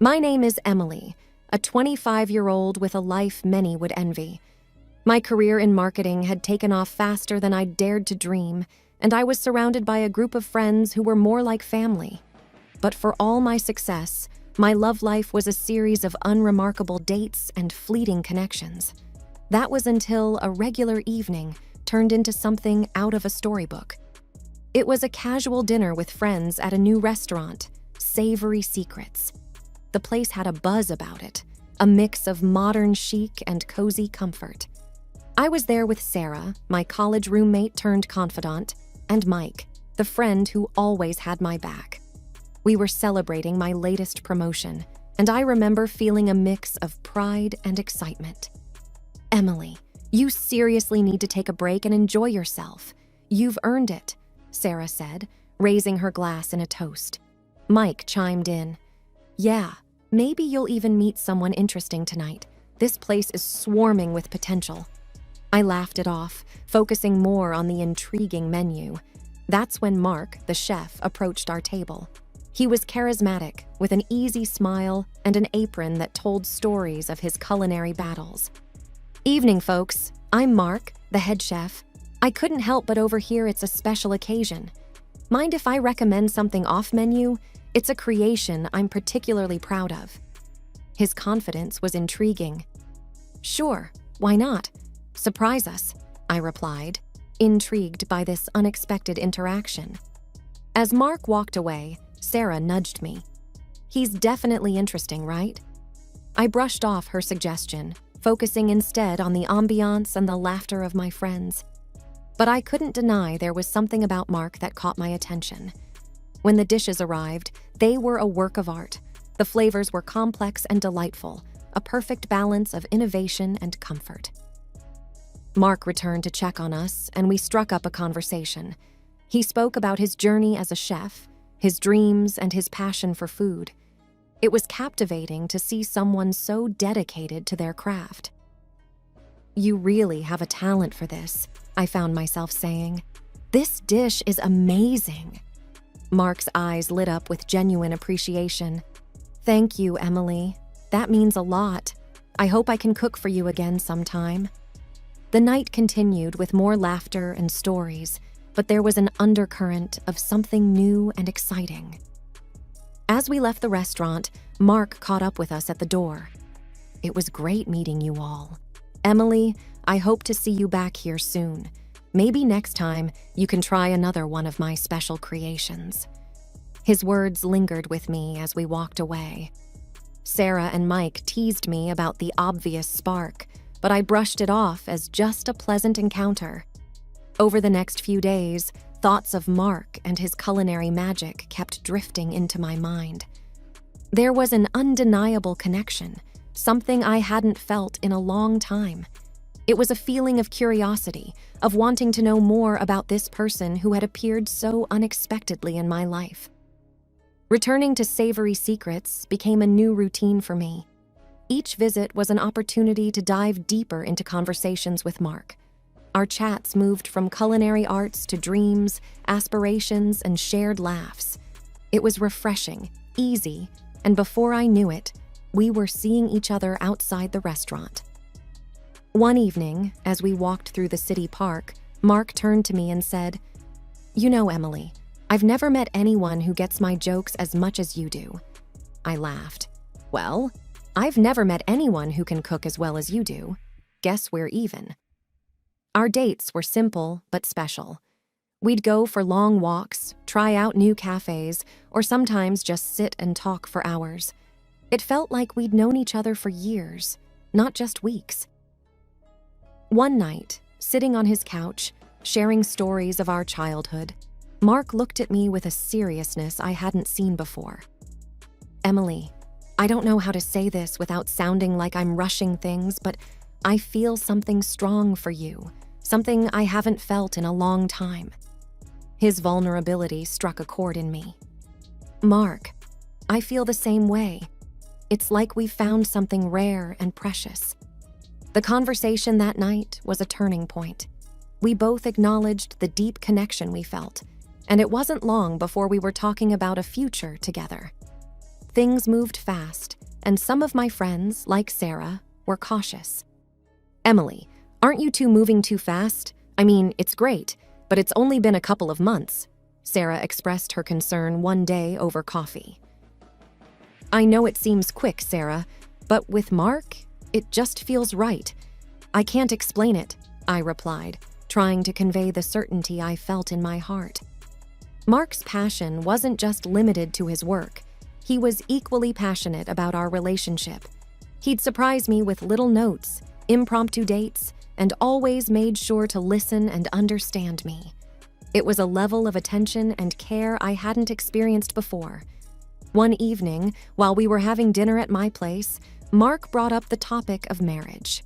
My name is Emily, a 25-year-old with a life many would envy. My career in marketing had taken off faster than I'd dared to dream, and I was surrounded by a group of friends who were more like family. But for all my success, my love life was a series of unremarkable dates and fleeting connections. That was until a regular evening turned into something out of a storybook. It was a casual dinner with friends at a new restaurant, Savory Secrets. The place had a buzz about it, a mix of modern chic and cozy comfort. I was there with Sarah, my college roommate turned confidant, and Mike, the friend who always had my back. We were celebrating my latest promotion, and I remember feeling a mix of pride and excitement. "Emily, you seriously need to take a break and enjoy yourself. You've earned it," Sarah said, raising her glass in a toast. Mike chimed in, "Yeah, maybe you'll even meet someone interesting tonight. This place is swarming with potential." I laughed it off, focusing more on the intriguing menu. That's when Mark, the chef, approached our table. He was charismatic, with an easy smile and an apron that told stories of his culinary battles. "Evening, folks. I'm Mark, the head chef. I couldn't help but overhear it's a special occasion. Mind if I recommend something off-menu? It's a creation I'm particularly proud of." His confidence was intriguing. "Sure, why not? Surprise us," I replied, intrigued by this unexpected interaction. As Mark walked away, Sarah nudged me. "He's definitely interesting, right?" I brushed off her suggestion, focusing instead on the ambiance and the laughter of my friends. But I couldn't deny there was something about Mark that caught my attention. When the dishes arrived, they were a work of art. The flavors were complex and delightful, a perfect balance of innovation and comfort. Mark returned to check on us, and we struck up a conversation. He spoke about his journey as a chef, his dreams, and his passion for food. It was captivating to see someone so dedicated to their craft. "You really have a talent for this," I found myself saying. "This dish is amazing." Mark's eyes lit up with genuine appreciation. "Thank you, Emily. That means a lot. I hope I can cook for you again sometime." The night continued with more laughter and stories, but there was an undercurrent of something new and exciting. As we left the restaurant, Mark caught up with us at the door. "It was great meeting you all. Emily, I hope to see you back here soon. Maybe next time you can try another one of my special creations." His words lingered with me as we walked away. Sarah and Mike teased me about the obvious spark, but I brushed it off as just a pleasant encounter. Over the next few days, thoughts of Mark and his culinary magic kept drifting into my mind. There was an undeniable connection, something I hadn't felt in a long time. It was a feeling of curiosity, of wanting to know more about this person who had appeared so unexpectedly in my life. Returning to Savory Secrets became a new routine for me. Each visit was an opportunity to dive deeper into conversations with Mark. Our chats moved from culinary arts to dreams, aspirations, and shared laughs. It was refreshing, easy, and before I knew it, we were seeing each other outside the restaurant. One evening, as we walked through the city park, Mark turned to me and said, "You know, Emily, I've never met anyone who gets my jokes as much as you do." I laughed. "Well, I've never met anyone who can cook as well as you do. Guess we're even." Our dates were simple but special. We'd go for long walks, try out new cafes, or sometimes just sit and talk for hours. It felt like we'd known each other for years, not just weeks. One night, sitting on his couch, sharing stories of our childhood, Mark looked at me with a seriousness I hadn't seen before. "Emily, I don't know how to say this without sounding like I'm rushing things, but I feel something strong for you, something I haven't felt in a long time." His vulnerability struck a chord in me. "Mark, I feel the same way. It's like we found something rare and precious." The conversation that night was a turning point. We both acknowledged the deep connection we felt, and it wasn't long before we were talking about a future together. Things moved fast, and some of my friends, like Sarah, were cautious. "Emily, aren't you two moving too fast? I mean, it's great, but it's only been a couple of months," Sarah expressed her concern one day over coffee. "I know it seems quick, Sarah, but with Mark, it just feels right. I can't explain it," I replied, trying to convey the certainty I felt in my heart. Mark's passion wasn't just limited to his work. He was equally passionate about our relationship. He'd surprise me with little notes, impromptu dates, and always made sure to listen and understand me. It was a level of attention and care I hadn't experienced before. One evening, while we were having dinner at my place, Mark brought up the topic of marriage.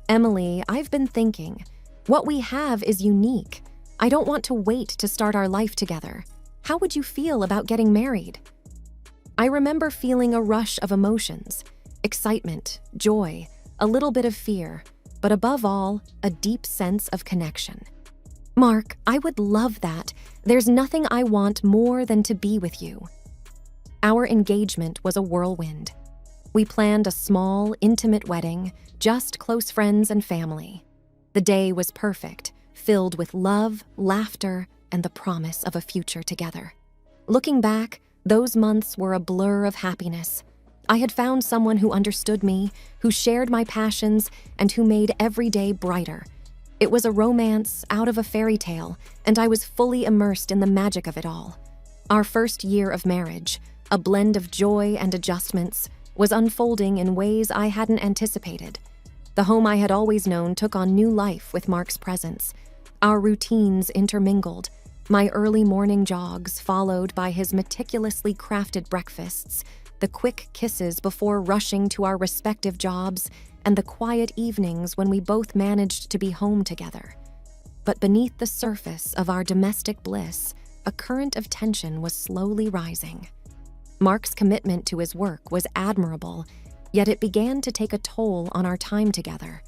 "Emily, I've been thinking. What we have is unique. I don't want to wait to start our life together. How would you feel about getting married?" I remember feeling a rush of emotions, excitement, joy, a little bit of fear, but above all, a deep sense of connection. "Mark, I would love that. There's nothing I want more than to be with you." Our engagement was a whirlwind. We planned a small, intimate wedding, just close friends and family. The day was perfect, filled with love, laughter, and the promise of a future together. Looking back, those months were a blur of happiness. I had found someone who understood me, who shared my passions, and who made every day brighter. It was a romance out of a fairy tale, and I was fully immersed in the magic of it all. Our first year of marriage, a blend of joy and adjustments, was unfolding in ways I hadn't anticipated. The home I had always known took on new life with Mark's presence. Our routines intermingled, my early morning jogs followed by his meticulously crafted breakfasts, the quick kisses before rushing to our respective jobs, and the quiet evenings when we both managed to be home together. But beneath the surface of our domestic bliss, a current of tension was slowly rising. Mark's commitment to his work was admirable, yet it began to take a toll on our time together.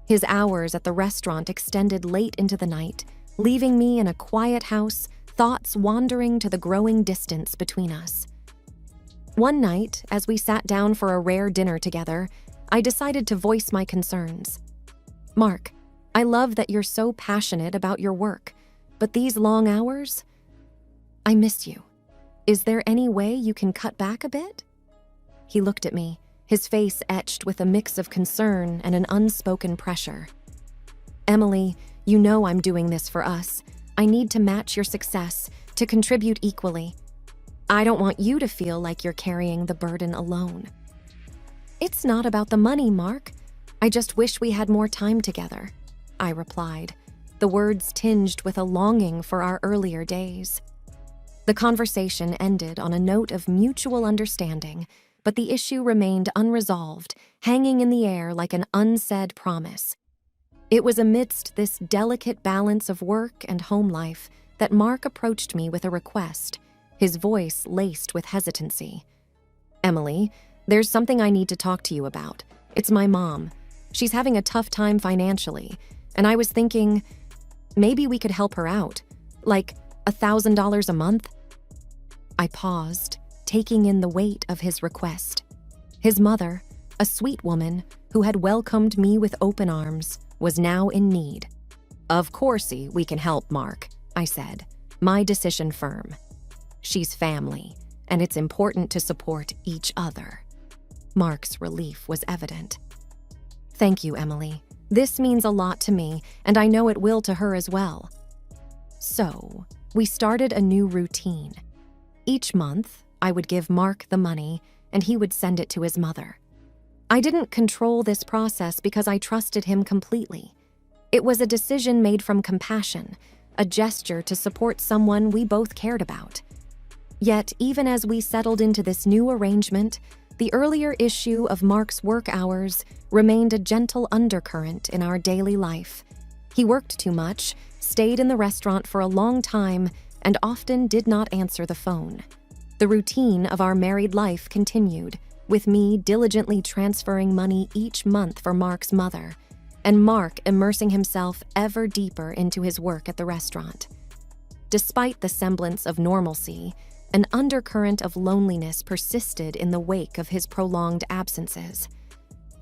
His hours at the restaurant extended late into the night, leaving me in a quiet house, thoughts wandering to the growing distance between us. One night, as we sat down for a rare dinner together, I decided to voice my concerns. "Mark, I love that you're so passionate about your work, but these long hours? I miss you. Is there any way you can cut back a bit?" He looked at me, his face etched with a mix of concern and an unspoken pressure. "Emily, you know I'm doing this for us. I need to match your success, to contribute equally. I don't want you to feel like you're carrying the burden alone." "It's not about the money, Mark. I just wish we had more time together," I replied, the words tinged with a longing for our earlier days. The conversation ended on a note of mutual understanding, but the issue remained unresolved, hanging in the air like an unsaid promise. It was amidst this delicate balance of work and home life that Mark approached me with a request, his voice laced with hesitancy. "Emily, there's something I need to talk to you about. It's my mom. She's having a tough time financially, and I was thinking maybe we could help her out, like $1,000 a month." I paused, taking in the weight of his request. His mother, a sweet woman who had welcomed me with open arms, was now in need. "Of course we can help, Mark," I said, my decision firm. "She's family, and it's important to support each other." Mark's relief was evident. "Thank you, Emily. This means a lot to me, and I know it will to her as well." So, we started a new routine. Each month, I would give Mark the money, and he would send it to his mother. I didn't control this process because I trusted him completely. It was a decision made from compassion, a gesture to support someone we both cared about. Yet, even as we settled into this new arrangement, the earlier issue of Mark's work hours remained a gentle undercurrent in our daily life. He worked too much, stayed in the restaurant for a long time, and often did not answer the phone. The routine of our married life continued, with me diligently transferring money each month for Mark's mother, and Mark immersing himself ever deeper into his work at the restaurant. Despite the semblance of normalcy, An undercurrent of loneliness persisted in the wake of his prolonged absences.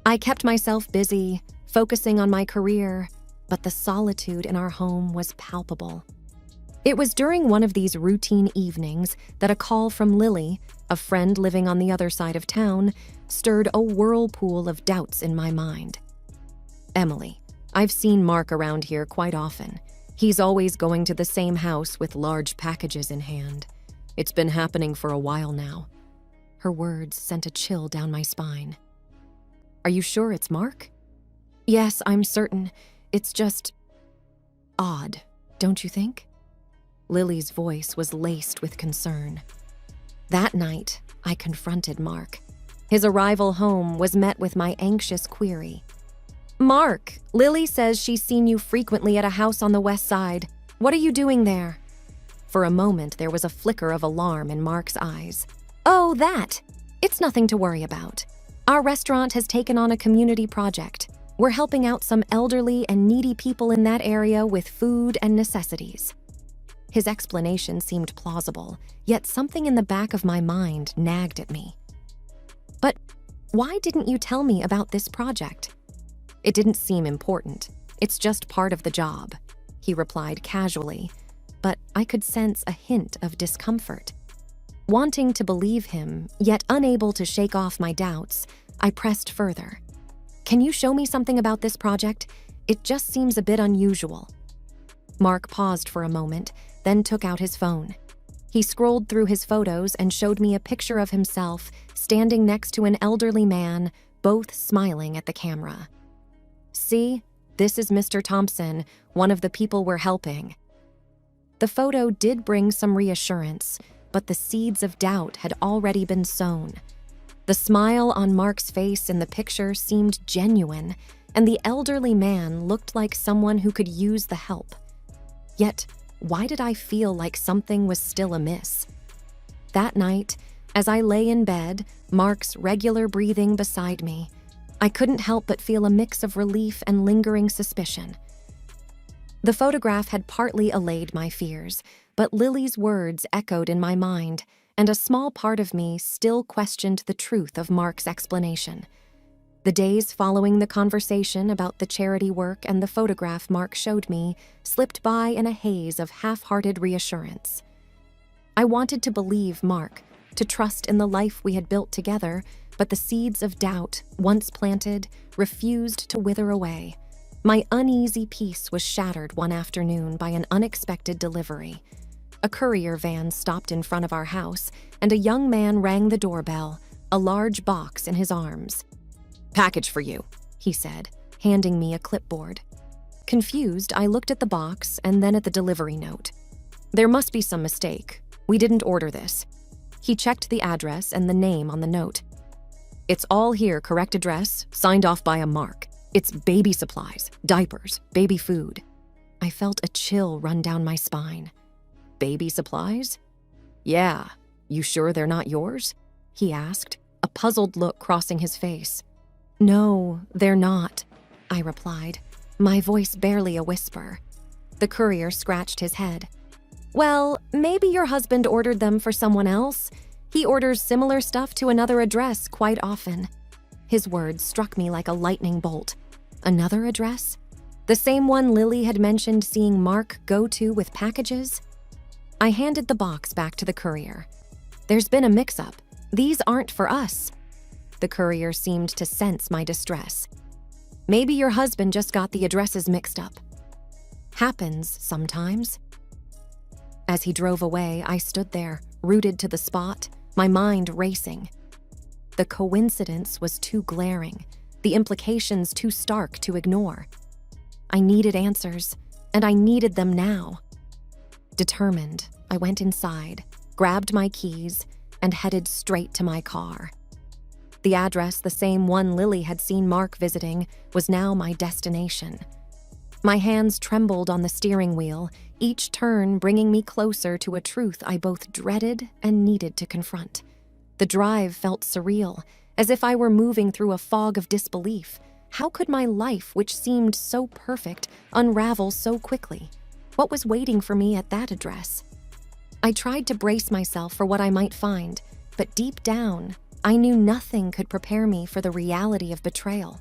I kept myself busy, focusing on my career, but the solitude in our home was palpable. It was during one of these routine evenings that a call from Lily, a friend living on the other side of town, stirred a whirlpool of doubts in my mind. "Emily, I've seen Mark around here quite often. He's always going to the same house with large packages in hand. It's been happening for a while now." Her words sent a chill down my spine. "Are you sure it's Mark?" "Yes, I'm certain. It's just odd, don't you think?" Lily's voice was laced with concern. That night, I confronted Mark. His arrival home was met with my anxious query. "Mark, Lily says she's seen you frequently at a house on the west side. What are you doing there?" For a moment, there was a flicker of alarm in Mark's eyes. "Oh, that! It's nothing to worry about. Our restaurant has taken on a community project. We're helping out some elderly and needy people in that area with food and necessities." His explanation seemed plausible, yet something in the back of my mind nagged at me. "But why didn't you tell me about this project?" "It didn't seem important. It's just part of the job," he replied casually, but I could sense a hint of discomfort. Wanting to believe him, yet unable to shake off my doubts, I pressed further. "Can you show me something about this project? It just seems a bit unusual." Mark paused for a moment, then took out his phone. He scrolled through his photos and showed me a picture of himself standing next to an elderly man, both smiling at the camera. "See, this is Mr. Thompson, one of the people we're helping." The photo did bring some reassurance, but the seeds of doubt had already been sown. The smile on Mark's face in the picture seemed genuine, and the elderly man looked like someone who could use the help. Yet, why did I feel like something was still amiss? That night, as I lay in bed, Mark's regular breathing beside me, I couldn't help but feel a mix of relief and lingering suspicion. The photograph had partly allayed my fears, but Lily's words echoed in my mind, and a small part of me still questioned the truth of Mark's explanation. The days following the conversation about the charity work and the photograph Mark showed me slipped by in a haze of half-hearted reassurance. I wanted to believe Mark, to trust in the life we had built together, but the seeds of doubt, once planted, refused to wither away. My uneasy peace was shattered one afternoon by an unexpected delivery. A courier van stopped in front of our house, and a young man rang the doorbell, a large box in his arms. "Package for you," he said, handing me a clipboard. Confused, I looked at the box and then at the delivery note. "There must be some mistake. We didn't order this." He checked the address and the name on the note. "It's all here, correct address, signed off by a Mark. It's baby supplies, diapers, baby food." I felt a chill run down my spine. "Baby supplies?" "Yeah. You sure they're not yours?" he asked, a puzzled look crossing his face. "No, they're not," I replied, my voice barely a whisper. The courier scratched his head. "Well, maybe your husband ordered them for someone else. He orders similar stuff to another address quite often." His words struck me like a lightning bolt. Another address? The same one Lily had mentioned seeing Mark go to with packages? I handed the box back to the courier. "There's been a mix-up. These aren't for us." The courier seemed to sense my distress. "Maybe your husband just got the addresses mixed up." "Happens sometimes." As he drove away, I stood there, rooted to the spot, my mind racing. The coincidence was too glaring, the implications too stark to ignore. I needed answers, and I needed them now. Determined, I went inside, grabbed my keys, and headed straight to my car. The address, the same one Lily had seen Mark visiting, was now my destination. My hands trembled on the steering wheel, each turn bringing me closer to a truth I both dreaded and needed to confront. The drive felt surreal, as if I were moving through a fog of disbelief. How could my life, which seemed so perfect, unravel so quickly? What was waiting for me at that address? I tried to brace myself for what I might find, but deep down, I knew nothing could prepare me for the reality of betrayal.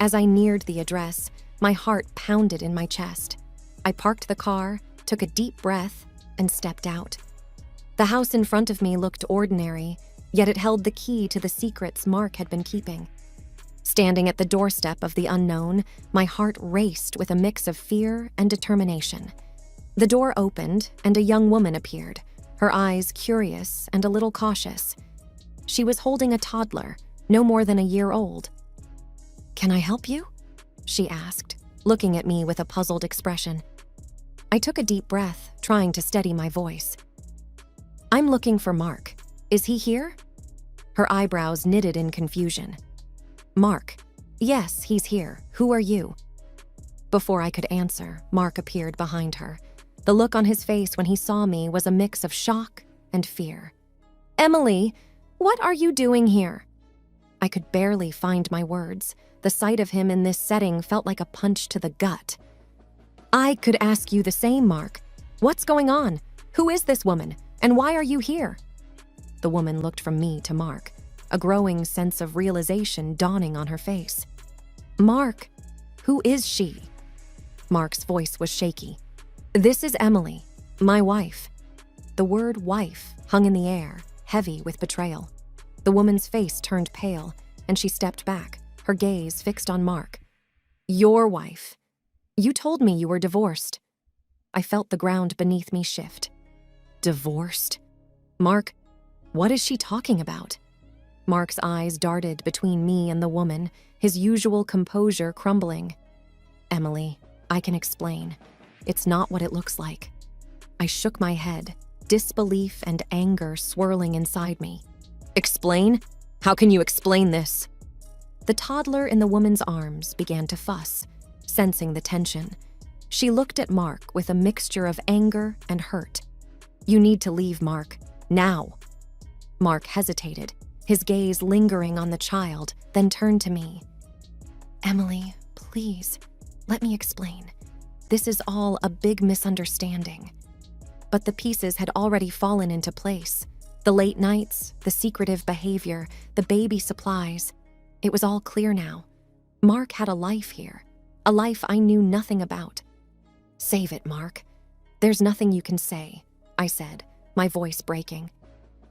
As I neared the address, my heart pounded in my chest. I parked the car, took a deep breath, and stepped out. The house in front of me looked ordinary, yet it held the key to the secrets Mark had been keeping. Standing at the doorstep of the unknown, my heart raced with a mix of fear and determination. The door opened, and a young woman appeared, her eyes curious and a little cautious. She was holding a toddler, no more than a year old. "Can I help you?" she asked, looking at me with a puzzled expression. I took a deep breath, trying to steady my voice. "I'm looking for Mark. Is he here?" Her eyebrows knitted in confusion. "Mark. Yes, he's here. Who are you?" Before I could answer, Mark appeared behind her. The look on his face when he saw me was a mix of shock and fear. "Emily, what are you doing here?" I could barely find my words. The sight of him in this setting felt like a punch to the gut. "I could ask you the same, Mark. What's going on? Who is this woman? And why are you here?" The woman looked from me to Mark, a growing sense of realization dawning on her face. "Mark, who is she?" Mark's voice was shaky. "This is Emily, my wife." The word wife hung in the air, heavy with betrayal. The woman's face turned pale, and she stepped back, her gaze fixed on Mark. "Your wife. You told me you were divorced." I felt the ground beneath me shift. Divorced? Mark, what is she talking about? Mark's eyes darted between me and the woman, his usual composure crumbling. "Emily, I can explain. It's not what it looks like." I shook my head, disbelief and anger swirling inside me. "Explain? How can you explain this?" The toddler in the woman's arms began to fuss, sensing the tension. She looked at Mark with a mixture of anger and hurt. "You need to leave, Mark. Now." Mark hesitated, his gaze lingering on the child, then turned to me. "Emily, please, let me explain. This is all a big misunderstanding." But the pieces had already fallen into place. The late nights, the secretive behavior, the baby supplies. It was all clear now. Mark had a life here, a life I knew nothing about. "Save it, Mark. There's nothing you can say," I said, my voice breaking.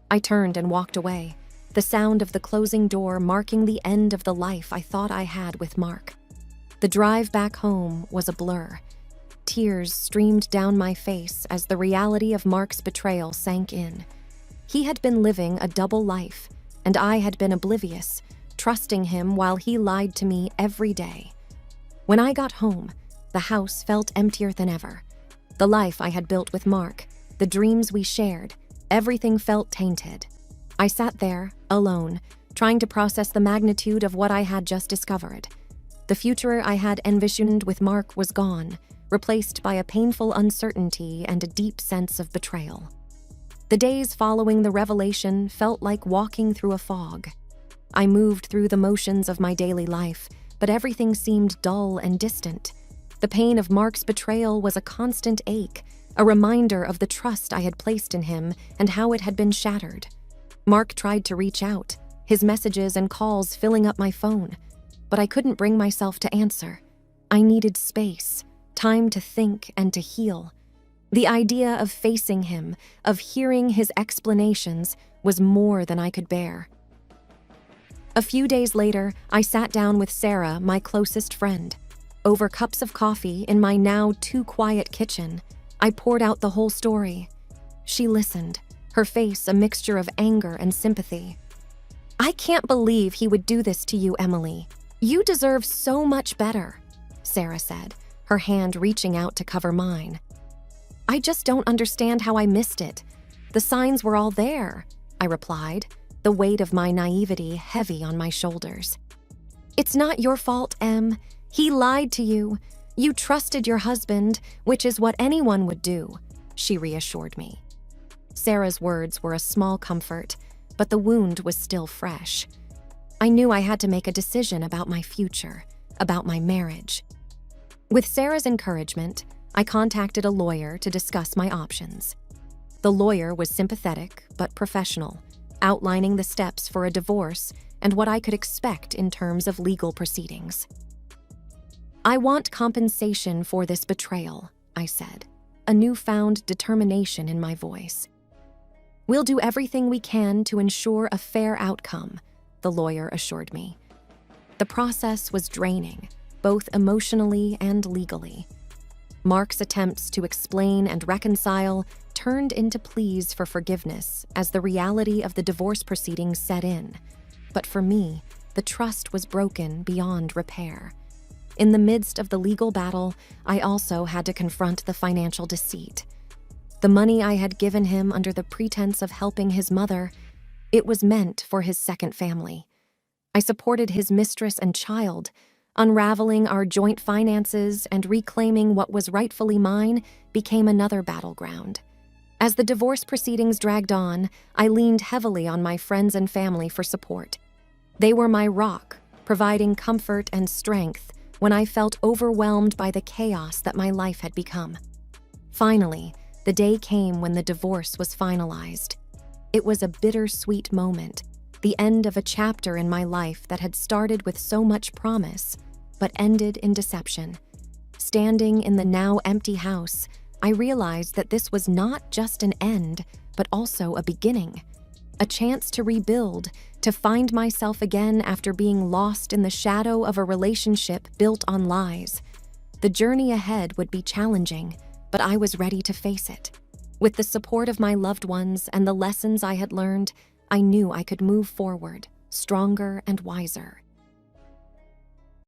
I turned and walked away, the sound of the closing door marking the end of the life I thought I had with Mark. The drive back home was a blur. Tears streamed down my face as the reality of Mark's betrayal sank in. He had been living a double life, and I had been oblivious, trusting him while he lied to me every day. When I got home, the house felt emptier than ever. The life I had built with Mark, the dreams we shared, everything felt tainted. I sat there, alone, trying to process the magnitude of what I had just discovered. The future I had envisioned with Mark was gone, replaced by a painful uncertainty and a deep sense of betrayal. The days following the revelation felt like walking through a fog. I moved through the motions of my daily life, but everything seemed dull and distant. The pain of Mark's betrayal was a constant ache, a reminder of the trust I had placed in him and how it had been shattered. Mark tried to reach out, his messages and calls filling up my phone, but I couldn't bring myself to answer. I needed space, time to think and to heal. The idea of facing him, of hearing his explanations, was more than I could bear. A few days later, I sat down with Sarah, my closest friend. Over cups of coffee in my now too quiet kitchen, I poured out the whole story. She listened, her face a mixture of anger and sympathy. "I can't believe he would do this to you, Emily. You deserve so much better," Sarah said, her hand reaching out to cover mine. "I just don't understand how I missed it. The signs were all there," I replied, the weight of my naivety heavy on my shoulders. "It's not your fault, Em. He lied to you. You trusted your husband, which is what anyone would do," she reassured me. Sarah's words were a small comfort, but the wound was still fresh. I knew I had to make a decision about my future, about my marriage. With Sarah's encouragement, I contacted a lawyer to discuss my options. The lawyer was sympathetic but professional, outlining the steps for a divorce and what I could expect in terms of legal proceedings. "I want compensation for this betrayal," I said, a newfound determination in my voice. "We'll do everything we can to ensure a fair outcome," the lawyer assured me. The process was draining, both emotionally and legally. Mark's attempts to explain and reconcile turned into pleas for forgiveness as the reality of the divorce proceedings set in. But for me, the trust was broken beyond repair. In the midst of the legal battle, I also had to confront the financial deceit. The money I had given him under the pretense of helping his mother, it was meant for his second family. I supported his mistress and child. Unraveling our joint finances and reclaiming what was rightfully mine became another battleground. As the divorce proceedings dragged on, I leaned heavily on my friends and family for support. They were my rock, providing comfort and strength when I felt overwhelmed by the chaos that my life had become. Finally, the day came when the divorce was finalized. It was a bittersweet moment, the end of a chapter in my life that had started with so much promise, but ended in deception. Standing in the now empty house, I realized that this was not just an end, but also a beginning. A chance to rebuild, to find myself again after being lost in the shadow of a relationship built on lies. The journey ahead would be challenging, but I was ready to face it. With the support of my loved ones and the lessons I had learned, I knew I could move forward, stronger and wiser.